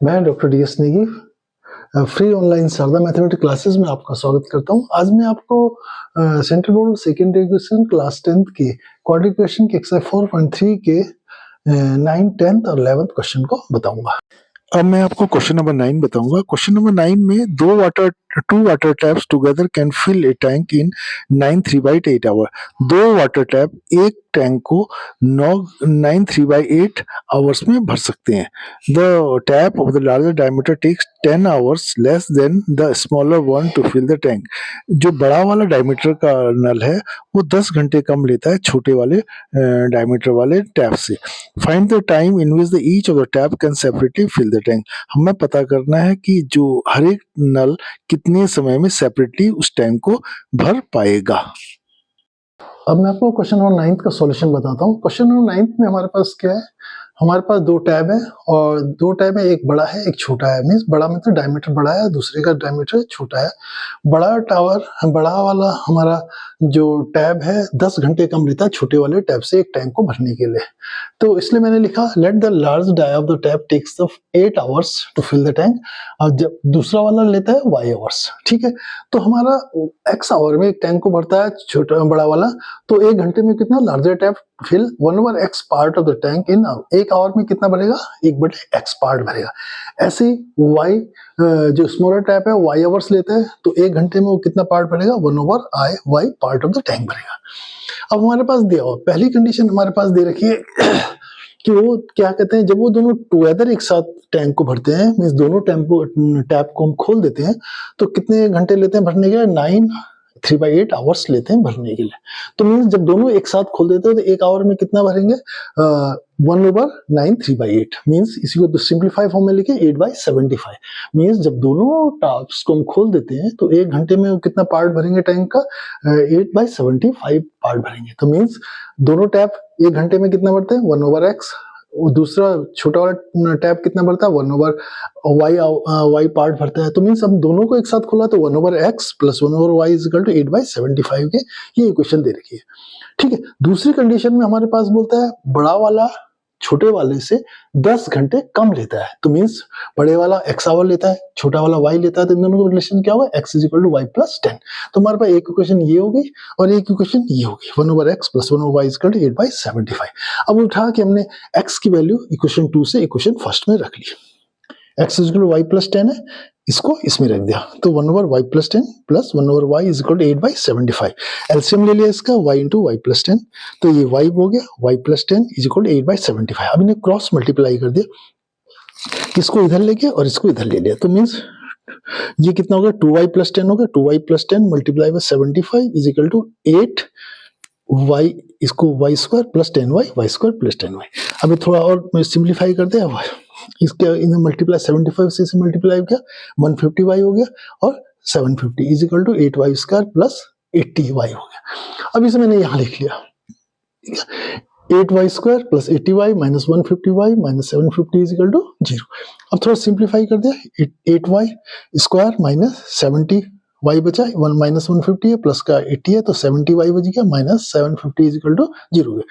मैं doctor D S Negi free online Sharda mathematics classes में आपका स्वागत करता हूं। आज मैं आपको central board second education class 10th के क्वाड्रेटिक इक्वेशन के एक्सरसाइज 4.3 के 9th, 10th और 11th क्वेश्चन को बताऊंगा। अब मैं आपको क्वेश्चन नंबर 9 बताऊंगा। क्वेश्चन नंबर 9 में two water taps together can fill a tank in 9 3/8 hour. दो वाटर टैप एक टैंक को 9 3/8 आवर्स में भर सकते हैं। The tap of the larger diameter takes 10 hours less than the smaller one to fill the tank. जो बड़ा वाला डायमीटर का नल है वो 10 घंटे कम लेता है छोटे वाले डायमीटर वाले टैप से। Find the time in which the each of the tap can separately fill the tank. हमें पता करना है कि जो हर एक नल कितने समय में सेपरेटली उस टैंक को भर पाएगा। अब मैं आपको क्वेश्चन नंबर 9 का सॉल्यूशन बताता हूँ। क्वेश्चन नंबर 9 में हमारे पास क्या है, हमारे पास दो टैब है और दो टैब है, एक बड़ा है एक छोटा है। मीन्स बड़ा मतलब डायमीटर बड़ा है, दूसरे का डायमीटर छोटा है। बड़ा वाला हमारा जो टैब है 10 घंटे कम लेता है छोटे वाले टैब से एक टैंक को भरने के लिए। तो इसलिए मैंने लिखा let the large dia of the tab takes the 8 hours to fill the tank. और जब दूसरा वाला लेता है y आवर्स। ठीक है, तो हमारा x आवर में एक टैंक को भरता है छोटा बड़ा वाला, तो 1 घंटे में कितना larger tab fill 1/x part of the tank in 1 hour में कितना भरेगा 1/x पार्ट भरेगा। ऐसे ही y जो स्मॉलर टैप है y आवर्स लेता है, तो 1 घंटे में वो कितना पार्ट भरेगा 1/y part of the tank भरेगा। अब हमारे पास दिया हुआ पहली कंडीशन हमारे पास दे रखी है कि वो क्या कहते हैं, जब वो दोनों टुगेदर एक साथ टैंक को भरते हैं, मीन्स दोनों टैप को हम खोल देते हैं, तो कितने घंटे लेते हैं भरने के लिए 9 3/8 आवर्स लेते हैं भरने के लिए। तो मीन्स जब दोनों एक साथ खोल देते हैं तो 1 आवर में कितना भरेंगे 1/9 3/8। मीन्स इसी को सिंप्लीफाई फॉर्म में लिखे 8/75। मीन्स जब दोनों टैप्स को हम खोल देते हैं तो 1 घंटे में वो कितना पार्ट भरेंगे टैंक का 8/75 पार्ट भरेंगे। तो मीन्स दोनों टैप 1 घंटे में कितना भरते हैं 1/x, और दूसरा छोटा वाला टैप कितना भरता है 1/y पार्ट भरता है। तो मीन्स हम दोनों को एक साथ खोला तो 1/x plus 1/y is equal to 8/75 के ये इक्वेशन दे रखी है। ठीक है, दूसरी कंडीशन में हमारे पास बोलता है बड़ा वाला छोटे वाले से 10 घंटे कम लेता है। तो मीन्स बड़े वाला x आवर लेता है, छोटा वाला y लेता है, तो इन दोनों का रिलेशन क्या हुआ x is equal to y plus 10। तो हमारे पास एक इक्वेशन ये हो गई और एक इक्वेशन ये हो गई 1/x plus 1/y is equal to 8/75। अब उठा के हमने x की वैल्यू इक्वेशन 2 से इक्वेशन फर्स्ट में रख ली। x is equal to y plus 10 है, इसको इसमें रख दिया, तो 1/y plus 10 plus 1/y is equal to 8/75। LCM ले लिया इसका y इंटू वाई प्लस 10, तो ये y हो गया y plus 10 is equal to 8/75। अब इन्हें क्रॉस मल्टीप्लाई कर दिया, इसको इधर ले गया और इसको इधर ले लिया, तो मीन्स ये कितना हो गया 2y प्लस 10 हो गया। 2y plus 10 multiply by 75 is equal to 8y, इसको y square plus 10y y square plus 10y। अभी थोड़ा और सिंप्लीफाई कर दिया, इसके इन्हें मल्टीप्लाई 75 से मल्टीप्लाई किया 150y हो गया और 750 is equal to 8y square plus 80y हो गया। अब इसे मैंने यहाँ लिख लिया 8y square plus 80y minus 150y minus 750 is equal to 0। अब थोड़ा सिंप्लीफाई कर दिया 8y स्क्वायर माइनस 70y बचा, 1 माइनस 150 है प्लस का 80 है, तो 70y बच गया माइनस 750 इज इक्वल टू 0।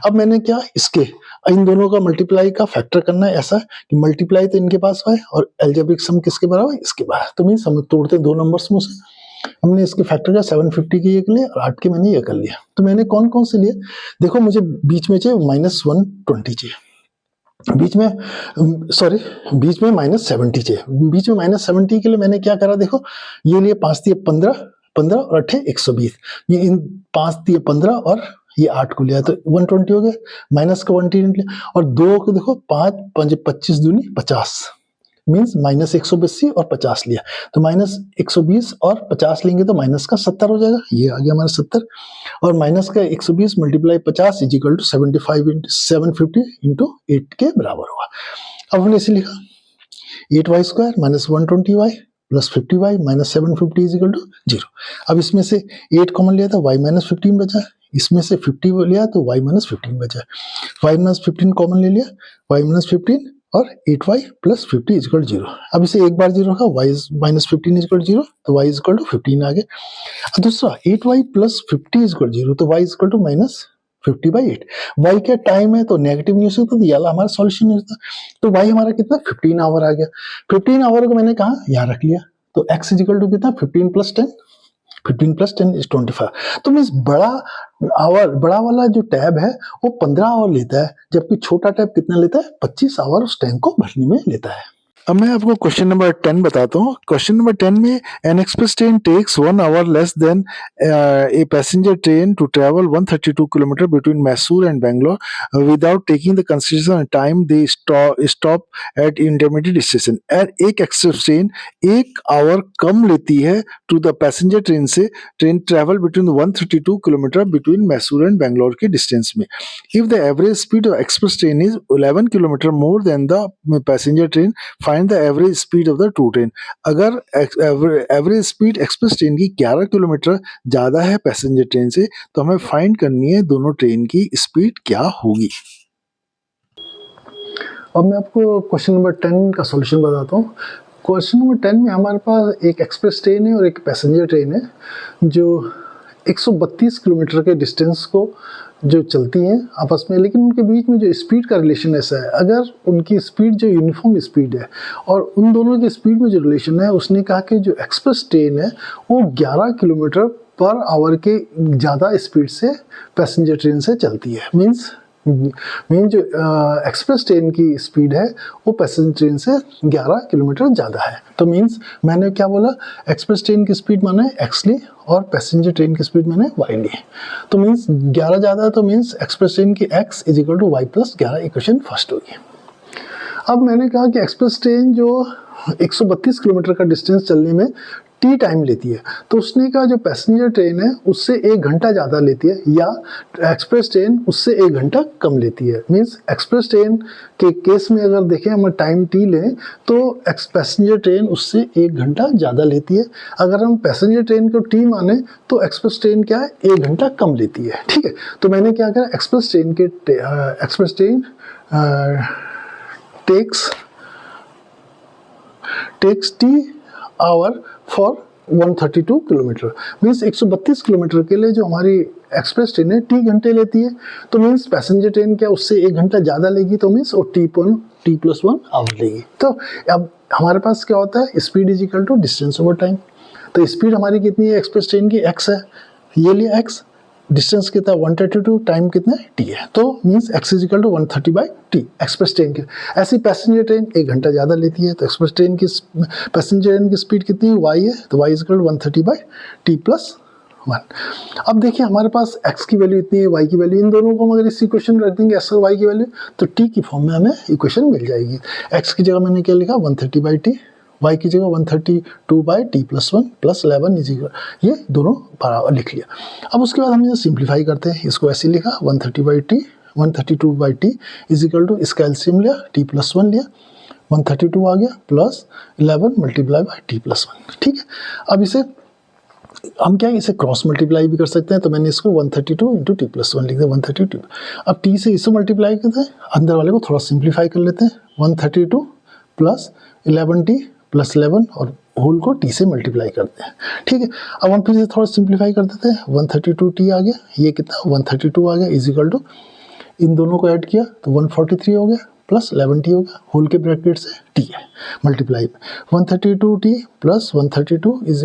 अब मैंने क्या इसके इन दोनों का मल्टीप्लाई का फैक्टर करना है, ऐसा कि मल्टीप्लाई तो इनके पास है और अलजेब्रिक सम किसके बराबर इसके बराबर। तो मीन्स हम तोड़ते दो नंबर्स में से हमने इसके फैक्टर का 750 की ये कर लिया और 8 के मैंने ये कर लिया। तो मैंने कौन कौन से लिए देखो, मुझे बीच में चाहिए -120 चाहिए, बीच में -70 चाहिए। बीच में -70 के लिए मैंने क्या करा, देखो ये लिए 5 दिए 15 और 8 120, ये इन 5 दिए 15 और ये 8 को लिया तो 120 हो गया, माइनस का 120 लिया और 2 को देखो 5 5 25 दूनी 50, मीन्स -120 और 50 लिया, तो -120 और 50 लेंगे तो माइनस का 70 हो जाएगा, ये आ गया हमारा 70, और माइनस का 120 multiply 50 is equal to 750 into 8 के बराबर होगा। अब हमने इसे लिखा 8y square minus 120y plus 50y minus 750 is equal to 0। अब इसमें से 8 कॉमन लिया था, y माइनस 15 बचा, इसमें से 50 लिया तो y माइनस 15 बचा, y माइनस 15 कॉमन ले लिया, y माइनस 15 और 8y plus 50 is equal to 0। अब इसे एक बार 0 रखा, y minus 15 is equal to 0, तो y इज इक्वल टू 15 आ गया। दूसरा 8y plus 50 is equal to 0, तो y is equal to minus 50/8। y क्या टाइम है तो नेगेटिव नहीं हो सकता, तो ये वाला हमारा सॉल्यूशन नहीं होता। तो y हमारा कितना 15 आवर आ गया। 15 आवर को मैंने कहा यहाँ रख लिया, तो x इजिकल टू कितना 15 प्लस 10, 15 प्लस 10 इज 25। तो मीन्स बड़ा वाला जो टैब है वो 15 आवर लेता है, जबकि छोटा टैब कितना लेता है 25 आवर उस टैंक को भरने में लेता है। अब मैं आपको क्वेश्चन नंबर 10 बताता हूँ। क्वेश्चन नंबर 10 में an express train takes 1 hour less than a passenger train to travel 132 kilometre between Mysore and Bangalore without taking the consideration time they stop at intermediate station. एक एक्सप्रेस ट्रेन 1 आवर कम लेती है to the passenger train से train travel between 132 kilometre between Mysore and Bangalore के distance में। If the average speed of express train is 11 kilometre more then the passenger train, find the average speed of the to train. अगर average speed express train की 11 kilometre ज्यादा है passenger train से, तो हमें find करनी है दोनों ट्रेन की स्पीड क्या होगी। अब मैं आपको क्वेश्चन नंबर 10 का सॉल्यूशन बताता हूँ। क्वेश्चन नंबर 10 में हमारे पास एक एक्सप्रेस ट्रेन है और एक पैसेंजर ट्रेन है जो 132 किलोमीटर के डिस्टेंस को जो चलती हैं आपस में, लेकिन उनके बीच में जो स्पीड का रिलेशन ऐसा है, अगर उनकी स्पीड जो यूनिफॉर्म स्पीड है और उन दोनों की स्पीड में जो रिलेशन है, उसने कहा कि जो एक्सप्रेस ट्रेन है वो 11 किलोमीटर पर आवर के ज़्यादा स्पीड से पैसेंजर ट्रेन से चलती है। मीन्स जो एक्सप्रेस ट्रेन की स्पीड है वो पैसेंजर ट्रेन से 11 किलोमीटर ज़्यादा है। तो मीन्स मैंने क्या बोला, एक्सप्रेस ट्रेन की स्पीड माने x ली और पैसेंजर ट्रेन की स्पीड मैंने y ली। तो मीन्स 11 ज़्यादा है, तो मीन्स एक्सप्रेस ट्रेन की x is equal to y plus 11 equation first होगी। अब मैंने कहा कि एक्सप्रेस ट्रेन जो 132 किलोमीटर का डिस्टेंस चलने में टी टाइम लेती है, तो उसने कहा जो पैसेंजर ट्रेन है उससे 1 घंटा ज़्यादा लेती है या एक्सप्रेस ट्रेन उससे 1 घंटा कम लेती है। मीन्स एक्सप्रेस ट्रेन के केस में अगर देखें हम टाइम टी लें तो पैसेंजर ट्रेन उससे 1 घंटा ज़्यादा लेती है। अगर हम पैसेंजर ट्रेन को टी माने तो एक्सप्रेस ट्रेन क्या है 1 घंटा कम लेती है। ठीक है, तो मैंने क्या करा, express train takes t hour for 132 kilometre. Means 132 kilometre के लिए जो हमारी एक्सप्रेस ट्रेन है टी घंटे लेती है, तो मीन्स पैसेंजर ट्रेन क्या उससे 1 घंटा ज़्यादा लेगी, तो मीन्स वो टी प्लस 1 आवर लेगी। तो अब हमारे पास क्या होता है, speed is equal to distance over time. तो स्पीड हमारी कितनी है एक्सप्रेस ट्रेन की, x है, ये लिया x, डिस्टेंस कितना 132, टाइम कितना t है, तो means x is equal to 130/t express train की। ऐसी पैसेंजर ट्रेन 1 घंटा ज़्यादा लेती है, तो एक्सप्रेस ट्रेन की पैसेंजर ट्रेन की स्पीड कितनी है y है, तो y is equal to 130/t plus 1। अब देखिए हमारे पास x की वैल्यू इतनी है, y की वैल्यू, इन दोनों को अगर इस इक्वेशन में रख देंगे x और y की वैल्यू, तो t की फॉर्म में हमें इक्वेशन मिल जाएगी। x की जगह मैंने क्या लिखा 130/t, y की जगह 132/t plus 1 plus 11 is equal, ये दोनों बराबर लिख लिया। अब उसके बाद हम इसे सिंप्लीफाई करते हैं, इसको ऐसे लिखा 132/t इज इक्वल टू, इसका एलसीएम लिया t प्लस 1 लिया, 132 आ गया plus 11 multiply by t plus 1। ठीक है, अब इसे हम क्या इसे क्रॉस मल्टीप्लाई भी कर सकते हैं, तो मैंने इसको 132 इंटू टी प्लस 1 लिख दिया 132। अब t से इसे मल्टीप्लाई करते हैं, अंदर वाले को थोड़ा सिंप्लीफाई कर लेते हैं, 132 प्लस 11t प्लस 11 और होल को t से मल्टीप्लाई करते हैं। ठीक है, अब हम फिर से थोड़ा सिंप्लीफाई कर देते हैं, 132t आ गया, ये कितना 132 आ गया इज इक्वल टू, इन दोनों को ऐड किया तो 143 हो गया प्लस 11t हो गया, होल के ब्रैकेट से t है मल्टीप्लाई में 132t plus 132 is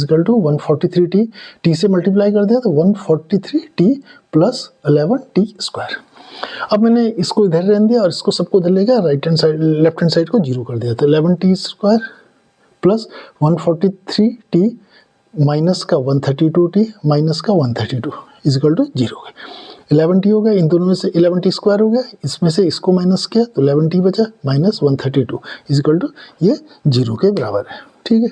equal to 143t, t से मल्टीप्लाई कर दिया तो 143t प्लस 11t स्क्वायर। अब मैंने इसको इधर रहने दिया और इसको सबको इधर ले गया, right hand side left hand side को जीरो कर दिया, तो 11t square plus 143t minus का 132t माइनस का 132 इज इक्वल टू 0 हो गया। 11t हो गया, इन दोनों में से 11t स्क्वायर हो गया, इसमें से इसको माइनस किया तो 11t बचा माइनस 132 इज इक्वल टू, ये 0 के बराबर है। ठीक है,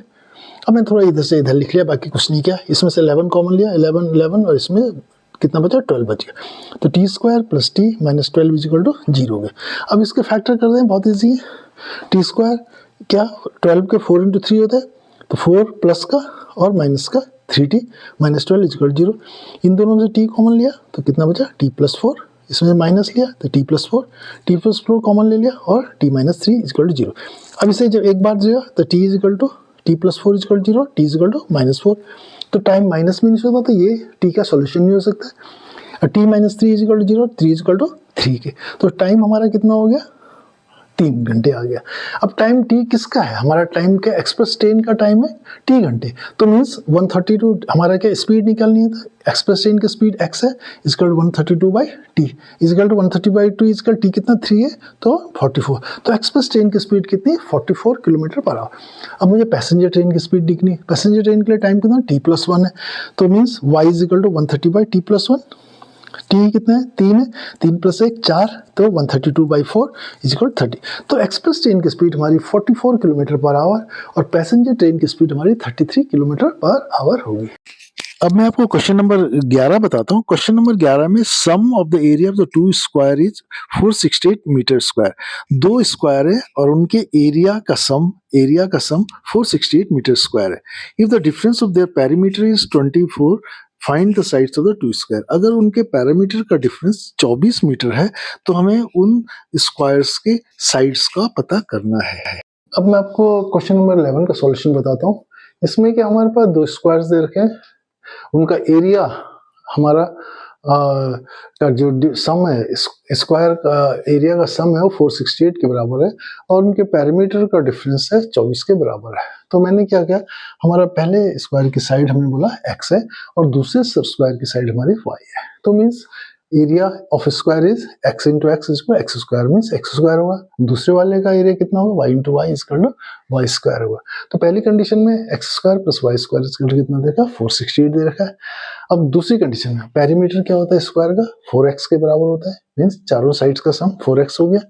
अब मैं थोड़ा इधर से इधर लिख लिया, बाकी कुछ नहीं किया, इसमें से 11 कॉमन लिया, 11 और इसमें कितना बचा 12 बच गया, तो t square plus t minus 12 is equal to 0 हो गया। अब इसके फैक्टर कर रहे हैं, बहुत ईजी है, t स्क्वायर क्या 12 के 4 इंटू 3 होता है, तो 4 प्लस का और माइनस का 3t माइनस 12 इज इक्वल 0, इन दोनों में से t कॉमन लिया तो कितना बचा t प्लस 4, इसमें माइनस लिया तो t प्लस 4 कॉमन ले लिया और t minus 3 is equal to 0। अब इसे जब एक बार दिया तो t is equal to t plus 4 is equal to 0, t is equal to minus 4, तो टाइम माइनस में नहीं होता, तो ये t का सॉल्यूशन नहीं हो सकता। t minus 3 is equal to 0, 3 is equal to 3 के। तो टाइम हमारा कितना हो गया, 3 घंटे आ गया। अब टाइम t किसका है, हमारा टाइम क्या एक्सप्रेस ट्रेन का टाइम है t घंटे, तो मीन्स 132 हमारा क्या स्पीड निकालनी है, तो एक्सप्रेस ट्रेन की स्पीड x है is equal 132 by t is equal to 130 by 2 is equal t कितना 3 है तो 44। तो एक्सप्रेस ट्रेन की स्पीड कितनी, 44 किलोमीटर पर आवर। अब मुझे पैसेंजर ट्रेन की स्पीड दिखनी है, पैसेंजर ट्रेन के लिए टाइम कितना t+1 है, तो मीन्स y is equal to 130 by t+1, t कितना है 3 है, 3 + 1 4, तो 132/4 इक्वल 30। तो एक्सप्रेस ट्रेन की स्पीड हमारी 44 किलोमीटर पर आवर और पैसेंजर ट्रेन की स्पीड हमारी 33 किलोमीटर पर आवर होगी। अब मैं आपको क्वेश्चन नंबर 11 बताता हूँ। क्वेश्चन नंबर 11 में sum of the area of the two square is 468 metre square. दो स्क्वायर है और उनके एरिया का सम 468 मीटर स्क्वायर है। If the difference of their perimeter is 24, find the sides of the two square. अगर उनके parameter का difference 24 metre है तो हमें उन स्क्वायर्स के साइड्स का पता करना है। अब मैं आपको क्वेश्चन नंबर 11 का सॉल्यूशन बताता हूँ। इसमें क्या हमारे पास दो स्क्वायर्स दे रखे हैं, उनका एरिया हमारा का जो सम है, स्क्वायर का एरिया का सम है वो 468 के बराबर है और उनके पैरामीटर का डिफरेंस है 24 के बराबर है। तो मैंने क्या किया, हमारा पहले स्क्वायर की साइड हमने बोला x है और दूसरे सब स्क्वायर की साइड हमारी y है। तो means area of square is x into x is equal x square, means x square होगा। दूसरे वाले का एरिया कितना होगा, y into y is equal to y square होगा। तो पहली कंडीशन में x square plus y square is equal to कितना दे रखा है, 468 दे रखा है। अब दूसरी कंडीशन में पेरीमीटर क्या होता है स्क्वायर का, 4x के बराबर होता है, मीन्स चारों साइड्स का सम 4x हो गया।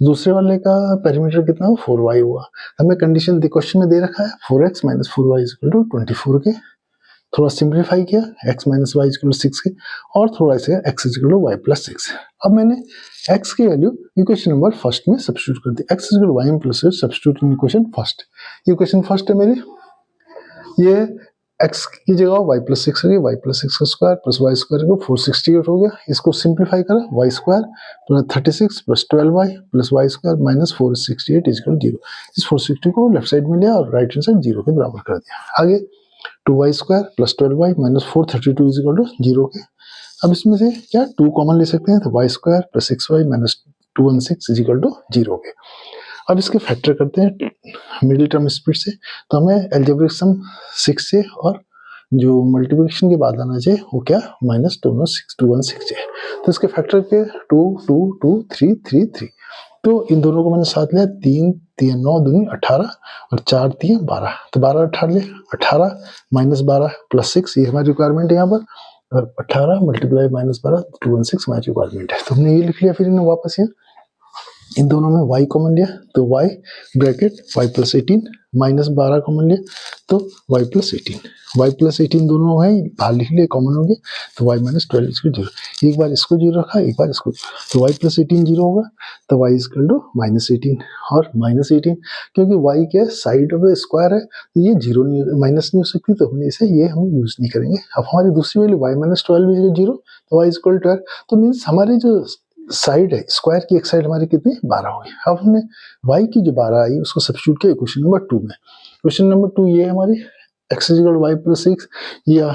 दूसरे वाले का पेरीमीटर कितना हो, 4y हुआ। हमें कंडीशन क्वेश्चन में दे रखा है 4x minus 4y equal to 24 के। थोड़ा सिंप्लीफाई किया, x minus y is equal to 6 के और थोड़ा से x is equal to y plus 6। अब मैंने x की वैल्यू इक्वेशन नंबर फर्स्ट में सब्स्टिट्यूट कर दी, x is equal to y plus 6 substitute in equation first. Equation first है मेरी, ये x की जगह y प्लस 6 होगी, y प्लस 6 का स्क्वायर प्लस वाई स्क्वायर को 468 हो गया। इसको सिंप्लीफाई करा, y square plus 36 plus 12y plus y square minus 468 is equal 0। इस 460 को लेफ्ट साइड में लिया और राइट हैंड साइड 0 के बराबर कर दिया। आगे 2y square plus 12y minus 432 is equal to 0 के। अब इसमें से क्या 2 कॉमन ले सकते हैं, तो y square plus 6y minus 216 is equal to 0 के। अब इसके फैक्टर करते हैं मिडिल टर्म स्पीड से, तो हमें अलजेब्रिक सम 6 से और जो मल्टीप्लिकेशन के बाद आना चाहिए वो क्या माइनस 216 है। तो इसके फैक्टर के 2 2 2 3 3 3, तो इन दोनों को मैंने साथ लिया, 3 3 9 दूनी 18 और 4 3 12, तो 12 18 ले 18 माइनस 12 प्लस 6 ये हमारी रिक्वायरमेंट है यहाँ पर, और 18 मल्टीप्लाई माइनस 12 216 हमारी रिक्वायरमेंट है। तो हमने ये लिख लिया। फिर इन्हें वापस यहाँ इन दोनों में y कॉमन लिया, तो y bracket y plus 18 minus 12 common लिया, तो y प्लस 18 दोनों है बाहर लिख लिए, कॉमन हो गया, तो y माइनस 12 इसको 0। एक बार इसको 0 रखा, एक बार इसको, तो y प्लस 18 0 होगा, तो y इजकल टू माइनस 18 और माइनस 18 क्योंकि y के साइड ऑफ स्क्वायर है तो ये 0 नहीं माइनस नहीं हो सकती, तो हमने इसे ये हम यूज नहीं करेंगे। अब हमारी दूसरी वैल्यू y माइनस 12 इज 0, तो y इजकल 12, तो मीन्स हमारे जो साइड है स्क्वायर की एक साइड हमारी कितनी 12 होगी। अब हमने y की जो 12 आई उसको सब्स्टिट्यूट किया क्वेश्चन नंबर 2 में। क्वेश्चन नंबर 2 ये हमारी x इजकल y प्लस 6 या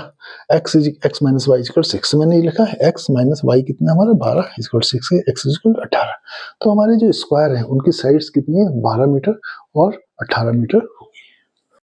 x माइनस वाई इजकल 6, मैंने ये लिखा है x माइनस वाई कितना हमारा 12 इजकल 6 है, x इजकल 18। तो हमारे जो स्क्वायर है उनकी साइड्स कितनी है 12 मीटर और 18 मीटर